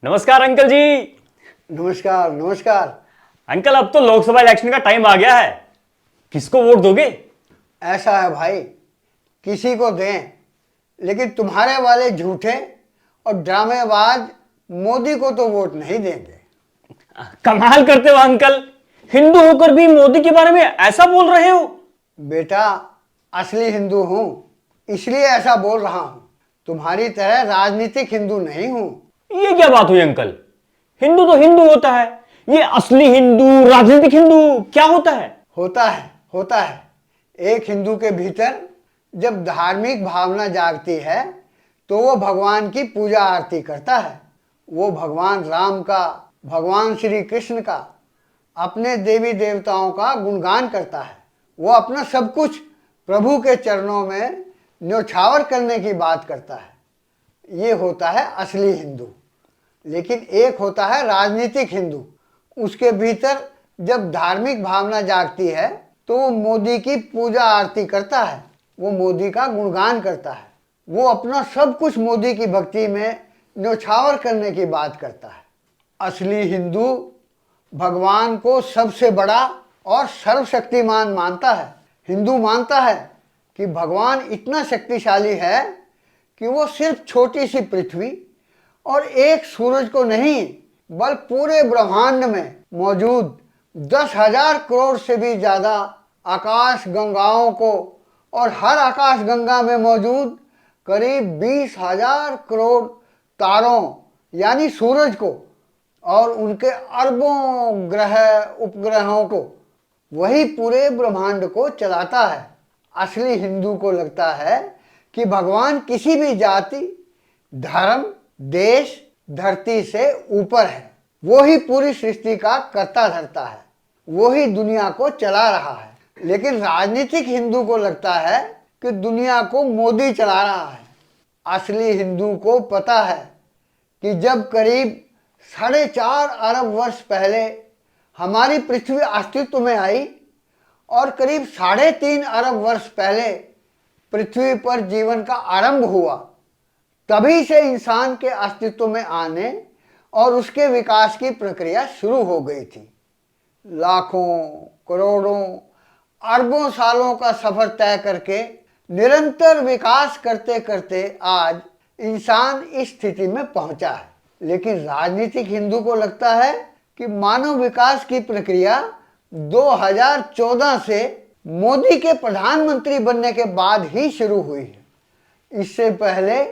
नमस्कार अंकल जी। नमस्कार नमस्कार। अंकल अब तो लोकसभा इलेक्शन का टाइम आ गया है, किसको वोट दोगे? ऐसा है भाई, किसी को दें, लेकिन तुम्हारे वाले झूठे और ड्रामेबाज मोदी को तो वोट नहीं देंगे। कमाल करते हो अंकल, हिंदू होकर भी मोदी के बारे में ऐसा बोल रहे हो। बेटा, असली हिंदू हूं, इसलिए ऐसा बोल रहा हूं। तुम्हारी तरह राजनीतिक हिंदू नहीं हूं। ये क्या बात हुई अंकल? हिंदू तो हिंदू होता है, ये असली हिंदू राजनीतिक हिंदू क्या होता है? होता है। एक हिंदू के भीतर जब धार्मिक भावना जागती है तो वो भगवान की पूजा आरती करता है। वो भगवान राम का, भगवान श्री कृष्ण का, अपने देवी देवताओं का गुणगान करता है। वो अपना सब कुछ प्रभु के चरणों में न्यौछावर करने की बात करता है। ये होता है असली हिंदू। लेकिन एक होता है राजनीतिक हिंदू। उसके भीतर जब धार्मिक भावना जागती है तो वो मोदी की पूजा आरती करता है, वो मोदी का गुणगान करता है, वो अपना सब कुछ मोदी की भक्ति में न्यौछावर करने की बात करता है। असली हिंदू भगवान को सबसे बड़ा और सर्वशक्तिमान मानता है। हिंदू मानता है कि भगवान इतना शक्तिशाली है कि वो सिर्फ छोटी सी पृथ्वी और एक सूरज को नहीं, बल पूरे ब्रह्मांड में मौजूद 10,000 करोड़ से भी ज़्यादा आकाश गंगाओं को और हर आकाश गंगा में मौजूद करीब 20,000 करोड़ तारों यानी सूरज को और उनके अरबों ग्रह उपग्रहों को, वही पूरे ब्रह्मांड को चलाता है। असली हिंदू को लगता है कि भगवान किसी भी जाति, धर्म, देश, धरती से ऊपर है। वो ही पूरी सृष्टि का कर्ता धर्ता है, वो ही दुनिया को चला रहा है। लेकिन राजनीतिक हिंदू को लगता है कि दुनिया को मोदी चला रहा है। असली हिंदू को पता है कि जब करीब 4.5 अरब वर्ष पहले हमारी पृथ्वी अस्तित्व में आई और करीब 3.5 अरब वर्ष पहले पृथ्वी पर जीवन का आरंभ हुआ, तभी से इंसान के अस्तित्व में आने और उसके विकास की प्रक्रिया शुरू हो गई थी। लाखों, करोड़ों, अरबों सालों का सफर तय करके निरंतर विकास करते करते आज इंसान इस स्थिति में पहुंचा है। लेकिन राजनीतिक हिंदू को लगता है कि मानव विकास की प्रक्रिया 2014 से मोदी के प्रधानमंत्री बनने के बाद ही शुरू हुई है। इससे पहले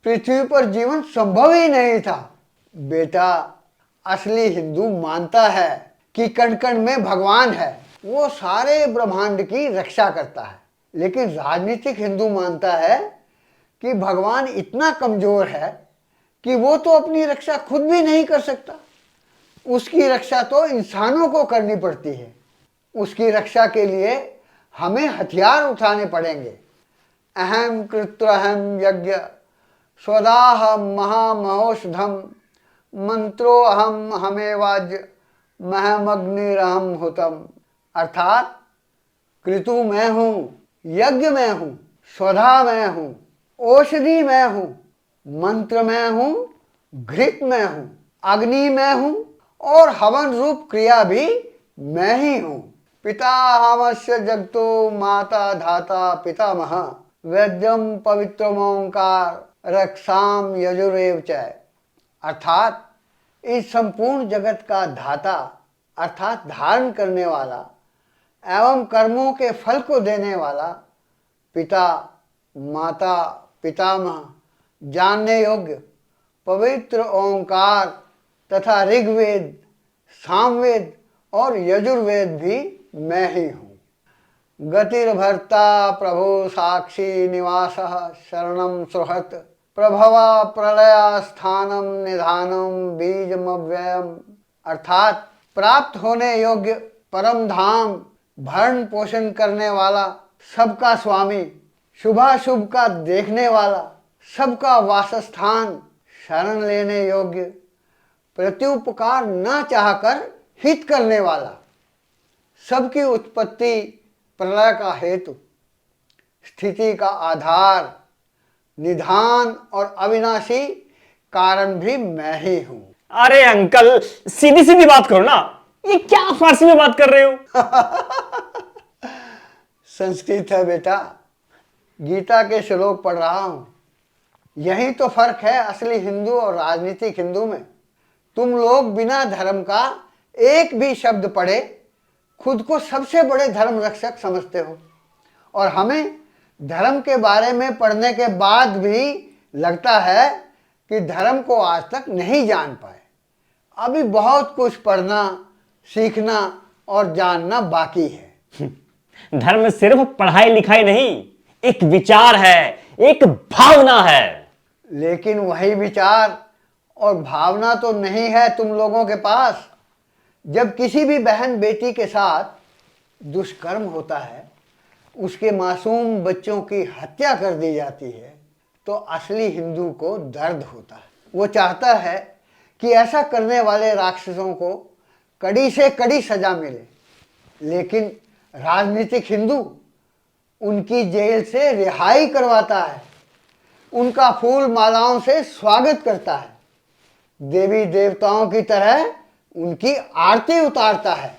पृथ्वी पर जीवन संभव ही नहीं था। बेटा, असली हिंदू मानता है कि कण कण में भगवान है, वो सारे ब्रह्मांड की रक्षा करता है। लेकिन राजनीतिक हिंदू मानता है कि भगवान इतना कमजोर है कि वो तो अपनी रक्षा खुद भी नहीं कर सकता। उसकी रक्षा तो इंसानों को करनी पड़ती है। उसकी रक्षा के लिए हमें हथियार उठाने पड़ेंगे। अहम कृत्रहम यज्ञ स्वदाह महामहोषधम मंत्रो अहम हमेवाज महमग्निरहम हुतम। अर्थात कृतु मैं हूँ, यज्ञ मैं हूँ, स्वधा मैं हूँ, औषधि मैं हूँ, मंत्र मैं हूँ, घृत मैं हूँ, अग्नि मैं हूँ और हवन रूप क्रिया भी मैं ही हूँ। पिता हमस्य जगतो माता धाता पितामह वैद्यम पवित्रमोंकार रक्षाम यजुरेव च। अर्थात इस संपूर्ण जगत का धाता अर्थात धारण करने वाला एवं कर्मों के फल को देने वाला पिता, माता, पितामह, जानने योग्य पवित्र ओंकार तथा ऋग्वेद, सामवेद और यजुर्वेद भी मैं ही हूँ। गतिर्भर्ता प्रभु साक्षी निवासः शरणं सुहृत् प्रभवा प्रलया स्थानम निधानम बीजमव्ययम। अर्थात प्राप्त होने योग्य परम धाम, भरण पोषण करने वाला, सबका स्वामी, शुभाशुभ का देखने वाला, सबका वासस्थान, शरण लेने योग्य, प्रत्युपकार न चाहकर हित करने वाला, सबकी उत्पत्ति प्रलय का हेतु, स्थिति का आधार, निधान और अविनाशी कारण भी मैं ही हूं। अरे अंकल, सीधी सीधी बात करो ना, ये क्या फारसी में बात कर रहे हो? संस्कृत है बेटा, गीता के श्लोक पढ़ रहा हूं। यही तो फर्क है असली हिंदू और राजनीतिक हिंदू में। तुम लोग बिना धर्म का एक भी शब्द पढ़े खुद को सबसे बड़े धर्म रक्षक समझते हो, और हमें धर्म के बारे में पढ़ने के बाद भी लगता है कि धर्म को आज तक नहीं जान पाए। अभी बहुत कुछ पढ़ना, सीखना और जानना बाकी है। धर्म सिर्फ पढ़ाई लिखाई नहीं, एक विचार है, एक भावना है। लेकिन वही विचार और भावना तो नहीं है तुम लोगों के पास। जब किसी भी बहन बेटी के साथ दुष्कर्म होता है, उसके मासूम बच्चों की हत्या कर दी जाती है, तो असली हिंदू को दर्द होता है। वो चाहता है कि ऐसा करने वाले राक्षसों को कड़ी से कड़ी सजा मिले। लेकिन राजनीतिक हिंदू उनकी जेल से रिहाई करवाता है, उनका फूल मालाओं से स्वागत करता है, देवी देवताओं की तरह उनकी आरती उतारता है।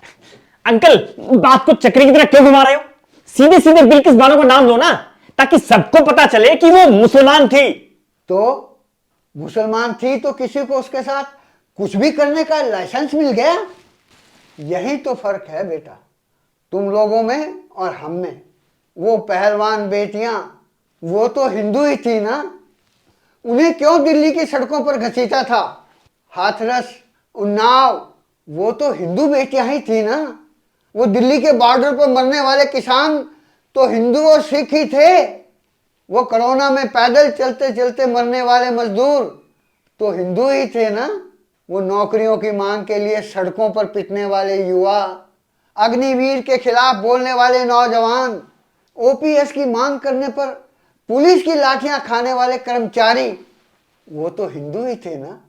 अंकल, बात को चक्री की तरह क्यों घुमा रहे हो? सीधे सीधे बिल्किस बानो का नाम लो ना, ताकि सबको पता चले कि वो मुसलमान थी। तो मुसलमान थी तो किसी को उसके साथ कुछ भी करने का लाइसेंस मिल गया। यही तो फर्क है बेटा, तुम लोगों में और हम में। वो पहलवान बेटियां, वो तो हिंदू ही थी ना, उन्हें क्यों दिल्ली की सड़कों पर घसीटा था? हाथरस, उन्नाव, वो तो हिंदू बेटियां ही थी ना। वो दिल्ली के बॉर्डर पर मरने वाले किसान तो हिंदू और सिख ही थे। वो कोरोना में पैदल चलते चलते मरने वाले मजदूर तो हिंदू ही थे ना। वो नौकरियों की मांग के लिए सड़कों पर पिटने वाले युवा, अग्निवीर के खिलाफ बोलने वाले नौजवान, ओपीएस की मांग करने पर पुलिस की लाठियां खाने वाले कर्मचारी, वो तो हिंदू ही थे ना।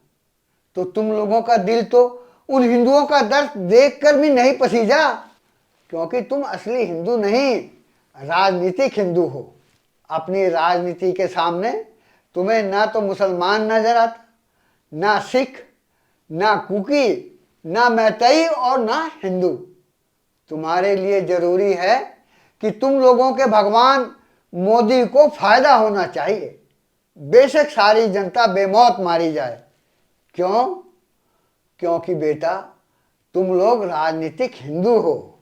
तो तुम लोगों का दिल तो उन हिंदुओं का दर्द देखकर भी नहीं पसीजा, क्योंकि तुम असली हिंदू नहीं, राजनीतिक हिंदू हो। अपनी राजनीति के सामने तुम्हें ना तो मुसलमान नजर आता, ना सिख, ना कुकी, ना मैतई और ना हिंदू। तुम्हारे लिए जरूरी है कि तुम लोगों के भगवान मोदी को फायदा होना चाहिए। बेशक सारी जनता बेमौत मारी जाए। क्यों? क्योंकि बेटा तुम लोग राजनीतिक हिंदू हो।